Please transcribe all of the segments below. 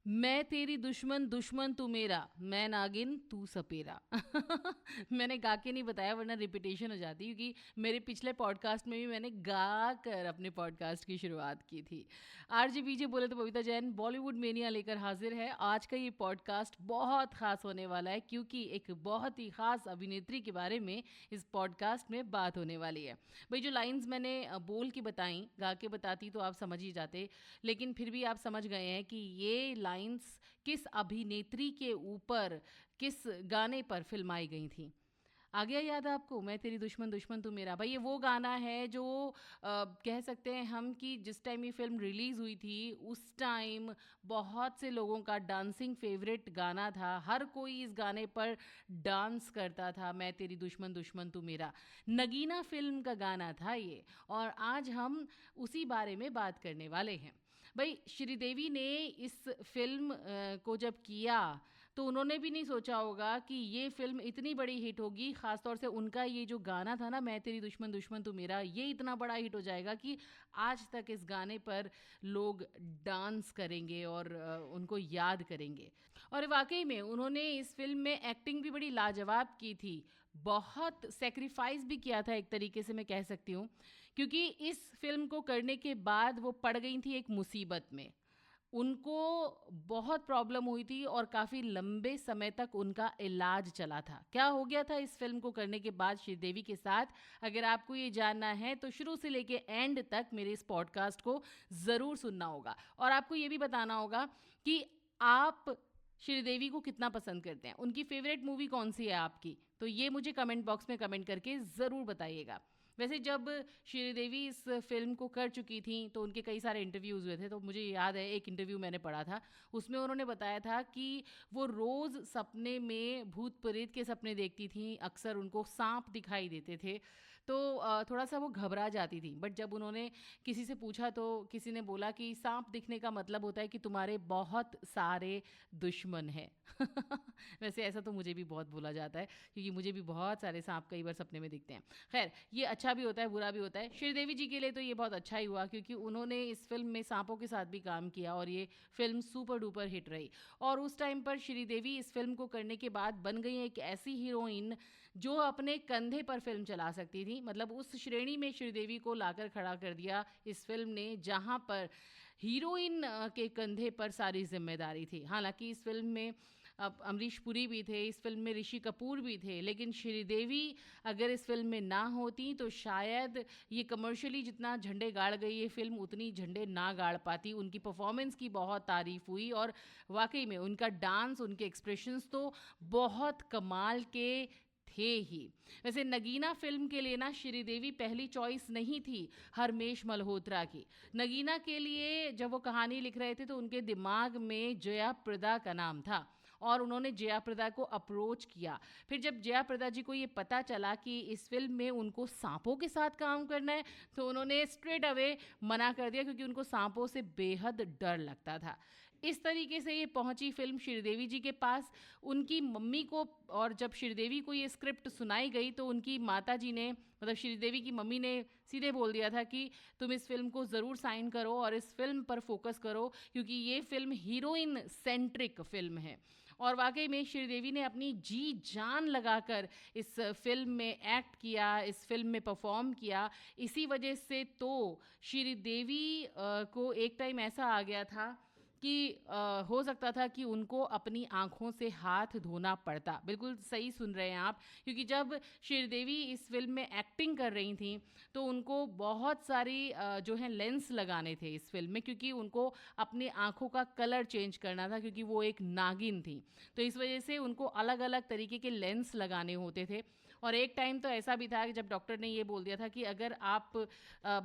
मैं तेरी दुश्मन दुश्मन तू मेरा, मैं नागिन तू सपेरा। मैंने गा के नहीं बताया वरना रिपीटेशन हो जाती, क्योंकि मेरे पिछले पॉडकास्ट में भी मैंने गा कर अपने पॉडकास्ट की शुरुआत की थी। आरजे बीजे बोले तो बबीता जैन बॉलीवुड मेनिया लेकर हाजिर है। आज का ये पॉडकास्ट बहुत खास होने वाला है, क्योंकि एक बहुत ही खास अभिनेत्री के बारे में इस पॉडकास्ट में बात होने वाली है। भाई जो लाइंस मैंने बोल के बताई, गा के बताती तो आप समझ ही जाते, लेकिन फिर भी आप समझ गए हैं कि ये लाइंस किस अभिनेत्री के ऊपर, किस गाने पर फिल्माई गई थी। आ गया याद आपको, मैं तेरी दुश्मन दुश्मन तू मेरा? भाई ये वो गाना है जो कह सकते हैं हम कि जिस टाइम ये फिल्म रिलीज़ हुई थी उस टाइम बहुत से लोगों का डांसिंग फेवरेट गाना था। हर कोई इस गाने पर डांस करता था। मैं तेरी दुश्मन दुश्मन तू मेरा नगीना फिल्म का गाना था ये, और आज हम उसी बारे में बात करने वाले हैं। भाई श्रीदेवी ने इस फिल्म को जब किया तो उन्होंने भी नहीं सोचा होगा कि ये फिल्म इतनी बड़ी हिट होगी। ख़ासतौर से उनका ये जो गाना था ना, मैं तेरी दुश्मन दुश्मन तू मेरा, ये इतना बड़ा हिट हो जाएगा कि आज तक इस गाने पर लोग डांस करेंगे और उनको याद करेंगे। और वाकई में उन्होंने इस फिल्म में एक्टिंग भी बड़ी लाजवाब की थी। बहुत सेक्रीफाइस भी किया था एक तरीके से मैं कह सकती हूँ, क्योंकि इस फिल्म को करने के बाद वो पड़ गई थी एक मुसीबत में। उनको बहुत प्रॉब्लम हुई थी और काफ़ी लंबे समय तक उनका इलाज चला था। क्या हो गया था इस फिल्म को करने के बाद श्रीदेवी के साथ? अगर आपको ये जानना है तो शुरू से लेके एंड तक मेरे इस पॉडकास्ट को ज़रूर सुनना होगा। और आपको ये भी बताना होगा कि आप श्रीदेवी को कितना पसंद करते हैं, उनकी फेवरेट मूवी कौन सी है आपकी, तो ये मुझे कमेंट बॉक्स में कमेंट करके ज़रूर बताइएगा। वैसे जब श्रीदेवी इस फिल्म को कर चुकी थी तो उनके कई सारे इंटरव्यूज़ हुए थे, तो मुझे याद है एक इंटरव्यू मैंने पढ़ा था, उसमें उन्होंने बताया था कि वो रोज़ सपने में भूत प्रेत के सपने देखती थी, अक्सर उनको सांप दिखाई देते थे, तो थोड़ा सा वो घबरा जाती थी। बट जब उन्होंने किसी से पूछा तो किसी ने बोला कि सांप दिखने का मतलब होता है कि तुम्हारे बहुत सारे दुश्मन हैं। वैसे ऐसा तो मुझे भी बहुत बोला जाता है, क्योंकि मुझे भी बहुत सारे सांप कई बार सपने में दिखते हैं। खैर, ये अच्छा भी होता है बुरा भी होता है। श्रीदेवी जी के लिए तो ये बहुत अच्छा ही हुआ, क्योंकि उन्होंने इस फिल्म में सांपों के साथ भी काम किया और ये फिल्म सुपर डुपर हिट रही। और उस टाइम पर श्रीदेवी इस फिल्म को करने के बाद बन गई एक ऐसी हीरोइन जो अपने कंधे पर फिल्म चला सकती थी। मतलब उस श्रेणी में श्रीदेवी को लाकर खड़ा कर दिया इस फिल्म ने, जहाँ पर हीरोइन के कंधे पर सारी जिम्मेदारी थी। हालांकि इस फिल्म में अब अमरीश पुरी भी थे, इस फिल्म में ऋषि कपूर भी थे, लेकिन श्रीदेवी अगर इस फिल्म में ना होती तो शायद ये कमर्शियली जितना झंडे गाड़ गई ये फिल्म उतनी झंडे ना गाड़ पाती। उनकी परफॉर्मेंस की बहुत तारीफ हुई और वाकई में उनका डांस, उनके एक्सप्रेशंस तो बहुत कमाल के थे ही। वैसे नगीना फिल्म के लिए ना श्रीदेवी पहली चॉइस नहीं थी हरमेश मल्होत्रा की। नगीना के लिए जब वो कहानी लिख रहे थे तो उनके दिमाग में जया प्रदा का नाम था और उन्होंने जया प्रदा को अप्रोच किया। फिर जब जया प्रदा जी को ये पता चला कि इस फिल्म में उनको सांपों के साथ काम करना है तो उन्होंने स्ट्रेट अवे मना कर दिया, क्योंकि उनको सांपों से बेहद डर लगता था। इस तरीके से ये पहुंची फिल्म श्रीदेवी जी के पास, उनकी मम्मी को। और जब श्रीदेवी को ये स्क्रिप्ट सुनाई गई तो उनकी माता जी ने, मतलब श्रीदेवी की मम्मी ने सीधे बोल दिया था कि तुम इस फिल्म को ज़रूर साइन करो और इस फिल्म पर फोकस करो, क्योंकि ये फिल्म हीरोइन सेंट्रिक फिल्म है। और वाकई में श्रीदेवी ने अपनी जी जान लगाकर इस फिल्म में एक्ट किया, इस फिल्म में परफॉर्म किया। इसी वजह से तो श्रीदेवी को एक टाइम ऐसा आ गया था कि हो सकता था कि उनको अपनी आंखों से हाथ धोना पड़ता। बिल्कुल सही सुन रहे हैं आप, क्योंकि जब श्रीदेवी इस फिल्म में एक्टिंग कर रही थी तो उनको बहुत सारी जो है लेंस लगाने थे इस फिल्म में, क्योंकि उनको अपनी आंखों का कलर चेंज करना था, क्योंकि वो एक नागिन थी। तो इस वजह से उनको अलग अलग तरीके के लेंस लगाने होते थे। और एक टाइम तो ऐसा भी था कि जब डॉक्टर ने ये बोल दिया था कि अगर आप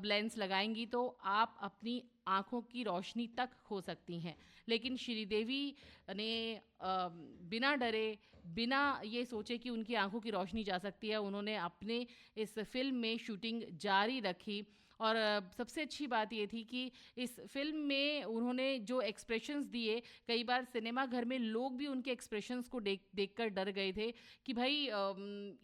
लेंस लगाएंगी तो आप अपनी आँखों की रोशनी तक खो सकती हैं। लेकिन श्रीदेवी ने बिना डरे, बिना ये सोचे कि उनकी आँखों की रोशनी जा सकती है, उन्होंने अपने इस फिल्म में शूटिंग जारी रखी और सबसे अच्छी बात ये थी कि इस फ़िल्म में उन्होंने जो एक्सप्रेशंस दिए, कई बार सिनेमा घर में लोग भी उनके एक्सप्रेशंस को देखकर डर गए थे कि भाई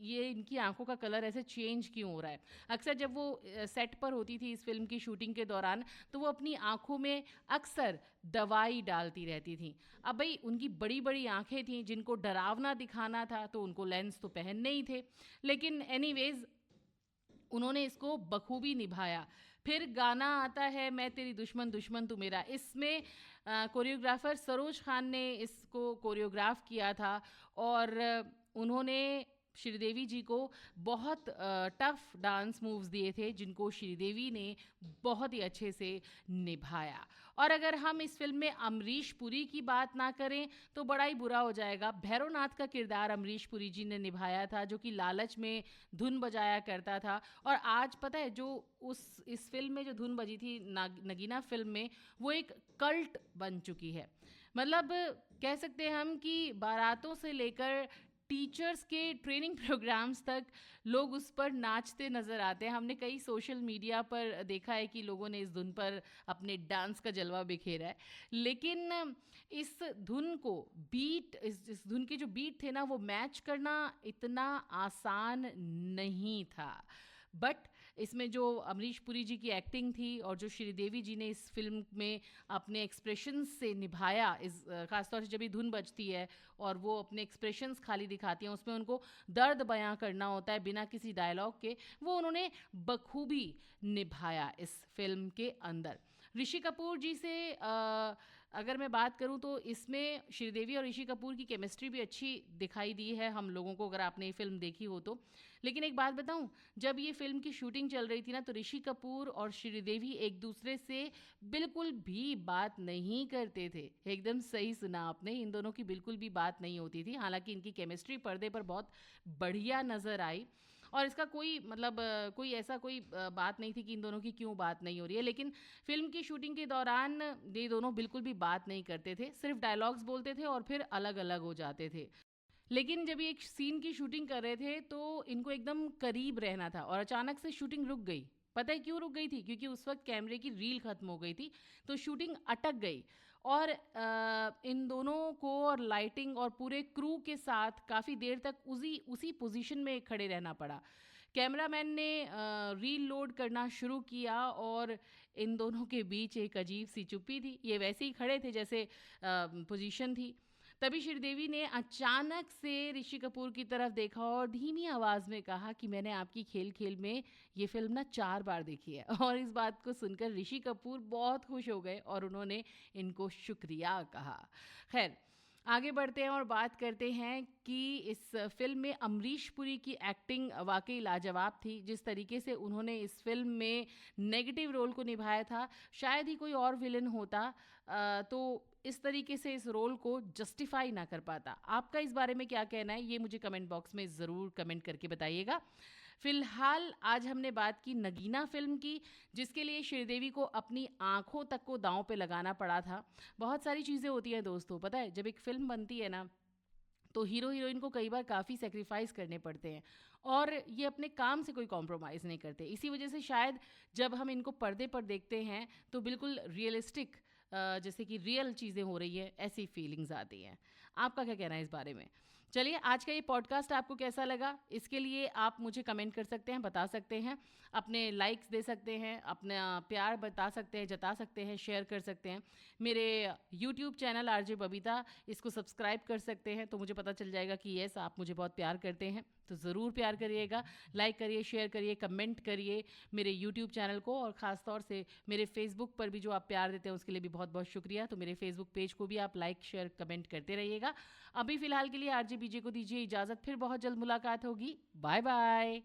ये इनकी आंखों का कलर ऐसे चेंज क्यों हो रहा है। अक्सर जब वो सेट पर होती थी इस फ़िल्म की शूटिंग के दौरान, तो वो अपनी आंखों में अक्सर दवाई डालती रहती थी। अब भाई उनकी बड़ी बड़ी आंखें थीं, जिनको डरावना दिखाना था तो उनको लेंस तो पहनने ही थे, लेकिन एनीवेज उन्होंने इसको बखूबी निभाया। फिर गाना आता है मैं तेरी दुश्मन दुश्मन तू मेरा। इसमें कोरियोग्राफर सरोज खान ने इसको कोरियोग्राफ किया था और उन्होंने श्रीदेवी जी को बहुत टफ डांस मूव्स दिए थे, जिनको श्रीदेवी ने बहुत ही अच्छे से निभाया। और अगर हम इस फिल्म में अमरीश पुरी की बात ना करें तो बड़ा ही बुरा हो जाएगा। भैरवनाथ का किरदार अमरीश पुरी जी ने निभाया था, जो कि लालच में धुन बजाया करता था। और आज पता है जो इस फिल्म में जो धुन बजी थी नगीना फिल्म में, वो एक कल्ट बन चुकी है। मतलब कह सकते हैं हम कि बारातों से लेकर टीचर्स के ट्रेनिंग प्रोग्राम्स तक लोग उस पर नाचते नज़र आते हैं। हमने कई सोशल मीडिया पर देखा है कि लोगों ने इस धुन पर अपने डांस का जलवा बिखेरा है। लेकिन इस धुन को इस धुन के जो बीट थे ना, वो मैच करना इतना आसान नहीं था। बट इसमें जो अमरीश पुरी जी की एक्टिंग थी और जो श्रीदेवी जी ने इस फिल्म में अपने एक्सप्रेशंस से निभाया, इस खासतौर से जब ये धुन बजती है और वो अपने एक्सप्रेशंस खाली दिखाती हैं, उसमें उनको दर्द बयां करना होता है बिना किसी डायलॉग के, वो उन्होंने बखूबी निभाया इस फिल्म के अंदर। ऋषि कपूर जी से अगर मैं बात करूं तो इसमें श्रीदेवी और ऋषि कपूर की केमिस्ट्री भी अच्छी दिखाई दी है हम लोगों को, अगर आपने ये फिल्म देखी हो तो। लेकिन एक बात बताऊं, जब ये फिल्म की शूटिंग चल रही थी ना, तो ऋषि कपूर और श्रीदेवी एक दूसरे से बिल्कुल भी बात नहीं करते थे। एकदम सही सुना आपने, इन दोनों की बिल्कुल भी बात नहीं होती थी। हालांकि इनकी केमिस्ट्री पर्दे पर बहुत बढ़िया नज़र आई और इसका कोई मतलब कोई ऐसा कोई बात नहीं थी कि इन दोनों की क्यों बात नहीं हो रही है। लेकिन फिल्म की शूटिंग के दौरान ये दोनों बिल्कुल भी बात नहीं करते थे, सिर्फ डायलॉग्स बोलते थे और फिर अलग अलग हो जाते थे। लेकिन जब ये एक सीन की शूटिंग कर रहे थे तो इनको एकदम करीब रहना था और अचानक से शूटिंग रुक गई। पता है क्यों रुक गई थी? क्योंकि उस वक्त कैमरे की रील खत्म हो गई थी, तो शूटिंग अटक गई। और इन दोनों को और लाइटिंग और पूरे क्रू के साथ काफ़ी देर तक उसी पोजीशन में खड़े रहना पड़ा। कैमरामैन ने रील लोड करना शुरू किया और इन दोनों के बीच एक अजीब सी चुप्पी थी। ये वैसे ही खड़े थे जैसे पोजीशन थी। तभी श्रीदेवी ने अचानक से ऋषि कपूर की तरफ देखा और धीमी आवाज़ में कहा कि मैंने आपकी खेल खेल में ये फिल्म ना 4 बार देखी है। और इस बात को सुनकर ऋषि कपूर बहुत खुश हो गए और उन्होंने इनको शुक्रिया कहा। खैर, आगे बढ़ते हैं और बात करते हैं कि इस फिल्म में अमरीश पुरी की एक्टिंग वाकई लाजवाब थी। जिस तरीके से उन्होंने इस फिल्म में नेगेटिव रोल को निभाया था, शायद ही कोई और विलन होता तो इस तरीके से इस रोल को जस्टिफाई ना कर पाता। आपका इस बारे में क्या कहना है, ये मुझे कमेंट बॉक्स में ज़रूर कमेंट करके बताइएगा। फिलहाल आज हमने बात की नगीना फिल्म की, जिसके लिए श्रीदेवी को अपनी आंखों तक को दांव पे लगाना पड़ा था। बहुत सारी चीज़ें होती हैं दोस्तों, पता है जब एक फिल्म बनती है ना, तो हीरो हीरोइन को कई बार काफ़ी सेक्रीफाइस करने पड़ते हैं और ये अपने काम से कोई कॉम्प्रोमाइज़ नहीं करते। इसी वजह से शायद जब हम इनको पर्दे पर देखते हैं तो बिल्कुल रियलिस्टिक, जैसे कि रियल चीज़ें हो रही है, ऐसी फीलिंग्स आती हैं। आपका क्या कहना है इस बारे में? चलिए, आज का ये पॉडकास्ट आपको कैसा लगा, इसके लिए आप मुझे कमेंट कर सकते हैं, बता सकते हैं, अपने लाइक्स दे सकते हैं, अपना प्यार बता सकते हैं, जता सकते हैं, शेयर कर सकते हैं। मेरे यूट्यूब चैनल आरजे बबीता, इसको सब्सक्राइब कर सकते हैं, तो मुझे पता चल जाएगा कि येस आप मुझे बहुत प्यार करते हैं। तो ज़रूर प्यार करिएगा, लाइक करिए, शेयर करिए, कमेंट करिए मेरे यूट्यूब चैनल को। और ख़ास तौर से मेरे फेसबुक पर भी जो आप प्यार देते हैं उसके लिए भी बहुत बहुत शुक्रिया। तो मेरे फेसबुक पेज को भी आप लाइक शेयर कमेंट करते रहिएगा। अभी फ़िलहाल के लिए आरजे बीजे को दीजिए इजाज़त, फिर बहुत जल्द मुलाकात होगी। Bye bye.